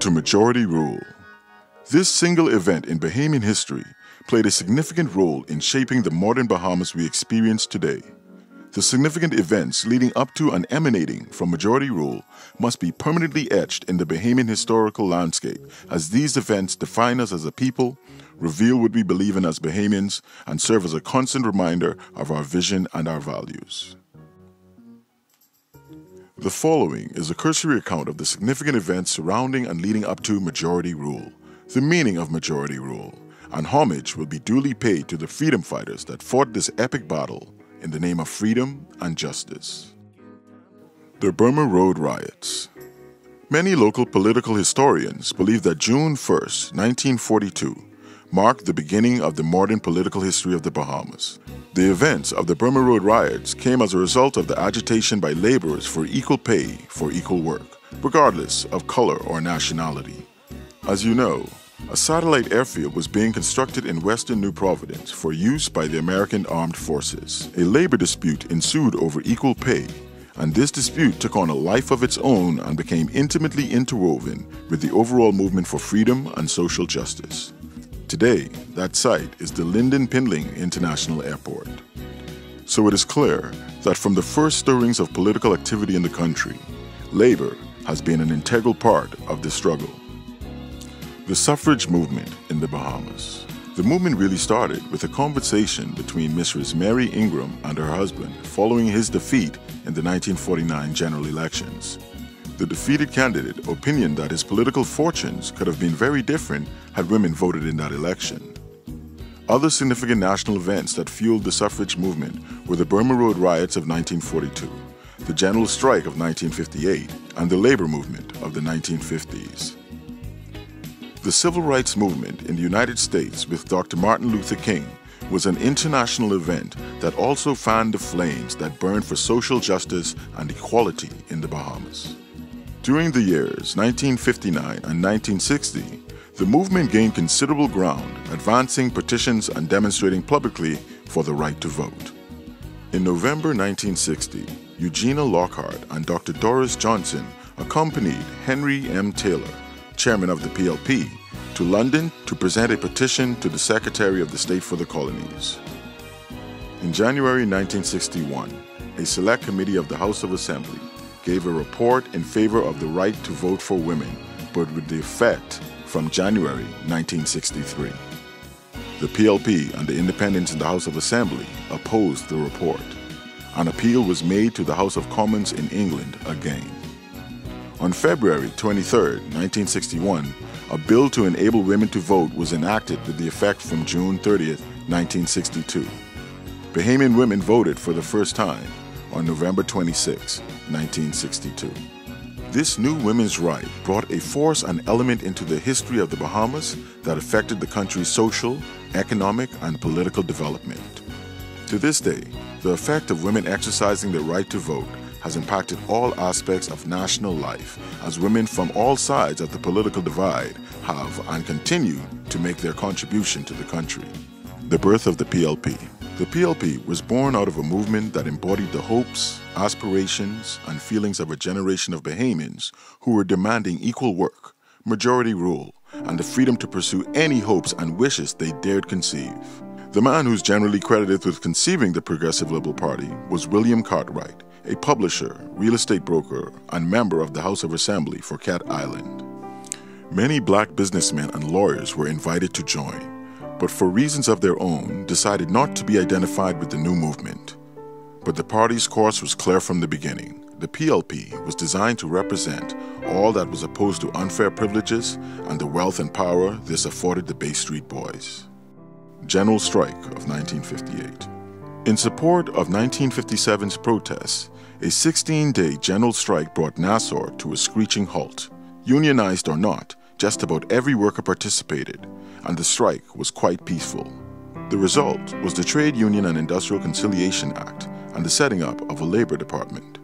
to majority rule. This single event in Bahamian history played a significant role in shaping the modern Bahamas we experience today. The significant events leading up to and emanating from majority rule must be permanently etched in the Bahamian historical landscape, as these events define us as a people, reveal what we believe in as Bahamians, and serve as a constant reminder of our vision and our values. The following is a cursory account of the significant events surrounding and leading up to majority rule, the meaning of majority rule, and homage will be duly paid to the freedom fighters that fought this epic battle in the name of freedom and justice. The Burma Road Riots. Many local political historians believe that June 1st, 1942, marked the beginning of the modern political history of the Bahamas. The events of the Burma Road Riots came as a result of the agitation by laborers for equal pay for equal work, regardless of color or nationality. As you know, a satellite airfield was being constructed in western New Providence for use by the American Armed Forces. A labor dispute ensued over equal pay, and this dispute took on a life of its own and became intimately interwoven with the overall movement for freedom and social justice. Today, that site is the Lynden Pindling International Airport. So it is clear that from the first stirrings of political activity in the country, labor has been an integral part of the struggle. The suffrage movement in the Bahamas. The movement really started with a conversation between Mrs. Mary Ingram and her husband following his defeat in the 1949 general elections. The defeated candidate opinioned that his political fortunes could have been very different had women voted in that election. Other significant national events that fueled the suffrage movement were the Burma Road Riots of 1942, the General Strike of 1958, and the labor movement of the 1950s. The Civil Rights Movement in the United States with Dr. Martin Luther King was an international event that also fanned the flames that burned for social justice and equality in the Bahamas. During the years 1959 and 1960, the movement gained considerable ground, advancing petitions and demonstrating publicly for the right to vote. In November 1960, Eugenia Lockhart and Dr. Doris Johnson accompanied Henry M. Taylor, chairman of the PLP, to London to present a petition to the Secretary of the State for the Colonies. In January 1961, a select committee of the House of Assembly gave a report in favor of the right to vote for women, but with the effect from January 1963. The PLP and the independents in the House of Assembly opposed the report. An appeal was made to the House of Commons in England again. On February 23, 1961, a bill to enable women to vote was enacted with the effect from June 30, 1962. Bahamian women voted for the first time on November 26, 1962. This new women's right brought a force and element into the history of the Bahamas that affected the country's social, economic, and political development. To this day, the effect of women exercising their right to vote has impacted all aspects of national life, as women from all sides of the political divide have and continue to make their contribution to the country. The birth of the PLP. The PLP was born out of a movement that embodied the hopes, aspirations, and feelings of a generation of Bahamians who were demanding equal work, majority rule, and the freedom to pursue any hopes and wishes they dared conceive. The man who's generally credited with conceiving the Progressive Liberal Party was William Cartwright, a publisher, real estate broker, and member of the House of Assembly for Cat Island. Many black businessmen and lawyers were invited to join, but for reasons of their own decided not to be identified with the new movement. But the party's course was clear from the beginning. The PLP was designed to represent all that was opposed to unfair privileges and the wealth and power this afforded the Bay Street Boys. General Strike of 1958. In support of 1957's protests, a 16-day general strike brought Nassau to a screeching halt. Unionized or not, just about every worker participated, and the strike was quite peaceful. The result was the Trade Union and Industrial Conciliation Act and the setting up of a labor department.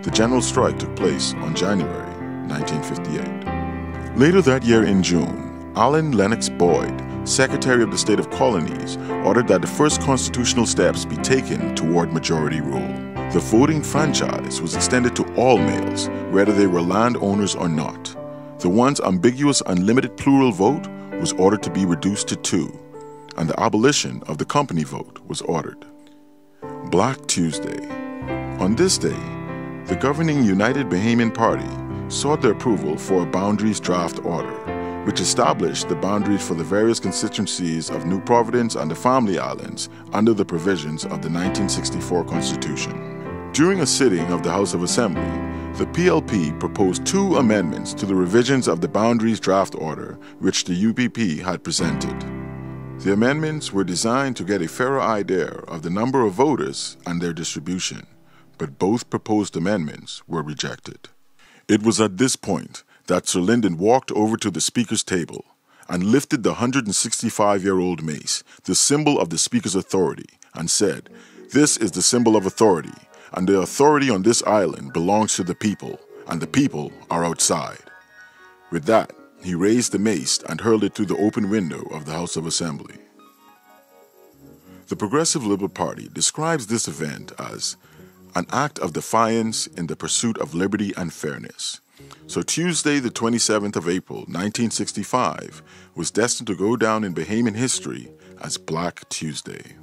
The general strike took place on January 1958. Later that year in June, Allen Lennox Boyd, Secretary of the State of Colonies, ordered that the first constitutional steps be taken toward majority rule. The voting franchise was extended to all males, whether they were landowners or not. The once ambiguous unlimited plural vote was ordered to be reduced to 2, and the abolition of the company vote was ordered. Black Tuesday. On this day, the governing United Bahamian Party sought the approval for a boundaries draft order, which established the boundaries for the various constituencies of New Providence and the Family Islands under the provisions of the 1964 Constitution. During a sitting of the House of Assembly, the PLP proposed 2 amendments to the revisions of the boundaries draft order which the UPP had presented. The amendments were designed to get a fairer idea of the number of voters and their distribution, but both proposed amendments were rejected. It was at this point that Sir Lyndon walked over to the Speaker's table and lifted the 165-year-old mace, the symbol of the Speaker's authority, and said, "This is the symbol of authority, and the authority on this island belongs to the people, and the people are outside." With that, he raised the mace and hurled it through the open window of the House of Assembly. The Progressive Liberal Party describes this event as an act of defiance in the pursuit of liberty and fairness. So Tuesday, the 27th of April, 1965, was destined to go down in Bahamian history as Black Tuesday.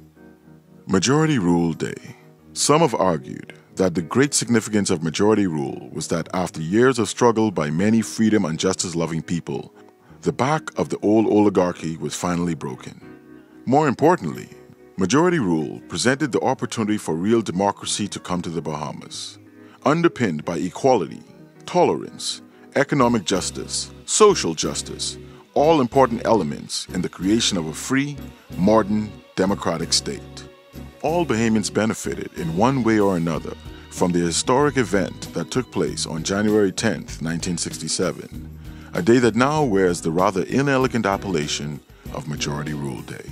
Majority Rule Day. Some have argued that the great significance of majority rule was that after years of struggle by many freedom and justice-loving people, the back of the old oligarchy was finally broken. More importantly, majority rule presented the opportunity for real democracy to come to the Bahamas, underpinned by equality, tolerance, economic justice, social justice, all important elements in the creation of a free, modern, democratic state. All Bahamians benefited in one way or another from the historic event that took place on January 10, 1967, a day that now wears the rather inelegant appellation of Majority Rule Day.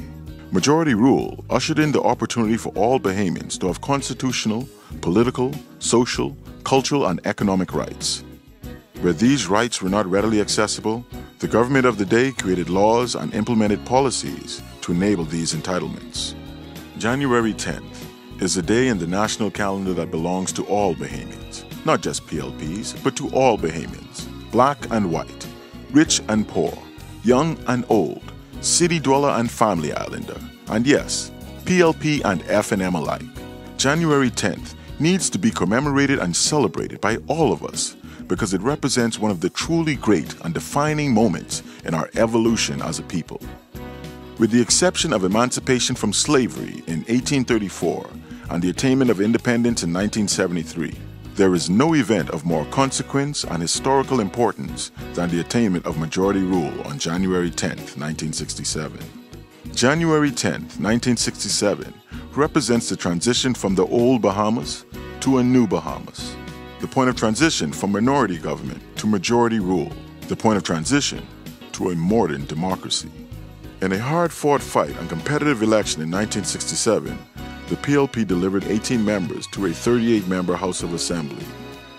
Majority Rule ushered in the opportunity for all Bahamians to have constitutional, political, social, cultural, and economic rights. Where these rights were not readily accessible, the government of the day created laws and implemented policies to enable these entitlements. January 10th is a day in the national calendar that belongs to all Bahamians, not just PLPs, but to all Bahamians, black and white, rich and poor, young and old, city dweller and family islander, and yes, PLP and F&M alike. January 10th needs to be commemorated and celebrated by all of us because it represents one of the truly great and defining moments in our evolution as a people. With the exception of emancipation from slavery in 1834 and the attainment of independence in 1973, there is no event of more consequence and historical importance than the attainment of majority rule on January 10, 1967. January 10, 1967 represents the transition from the old Bahamas to a new Bahamas, the point of transition from minority government to majority rule, the point of transition to a modern democracy. In a hard-fought fight and competitive election in 1967, the PLP delivered 18 members to a 38-member House of Assembly.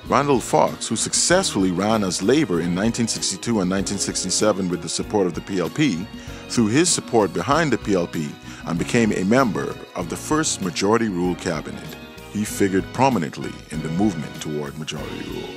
Randall Fox, who successfully ran as Labour in 1962 and 1967 with the support of the PLP, threw his support behind the PLP and became a member of the first Majority Rule Cabinet. He figured prominently in the movement toward majority rule.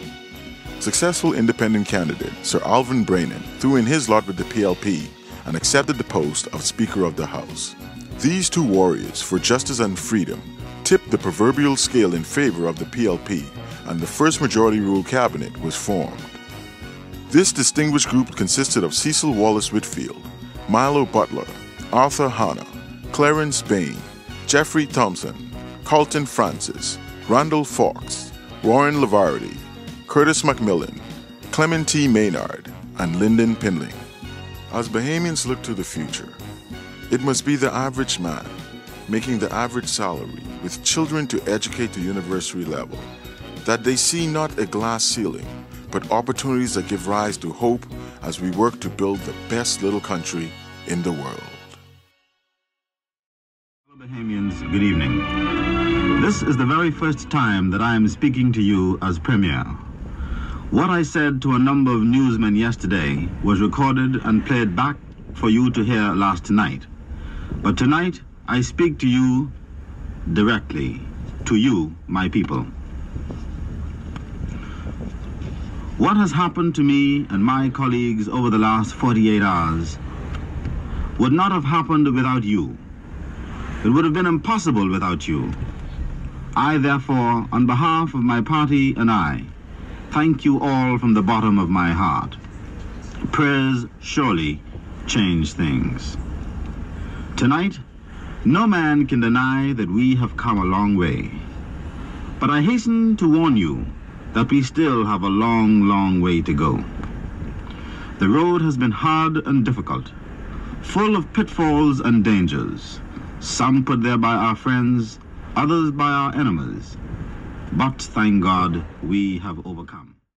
Successful independent candidate Sir Alvin Brannan threw in his lot with the PLP and accepted the post of Speaker of the House. These two warriors for justice and freedom tipped the proverbial scale in favor of the PLP, and the first Majority Rule Cabinet was formed. This distinguished group consisted of Cecil Wallace Whitfield, Milo Butler, Arthur Hanna, Clarence Bain, Jeffrey Thompson, Carlton Francis, Randall Fox, Warren Lavardy, Curtis Macmillan, Clement T. Maynard, and Lyndon Pinling. As Bahamians look to the future, it must be the average man making the average salary with children to educate to university level, that they see not a glass ceiling, but opportunities that give rise to hope as we work to build the best little country in the world. Hello Bahamians, good evening. This is the very first time that I am speaking to you as Premier. What I said to a number of newsmen yesterday was recorded and played back for you to hear last night. But tonight, I speak to you directly, to you, my people. What has happened to me and my colleagues over the last 48 hours would not have happened without you. It would have been impossible without you. I, therefore, on behalf of my party and I, thank you all from the bottom of my heart. Prayers surely change things. Tonight, no man can deny that we have come a long way. But I hasten to warn you that we still have a long, long way to go. The road has been hard and difficult, full of pitfalls and dangers, some put there by our friends, others by our enemies. But thank God we have overcome.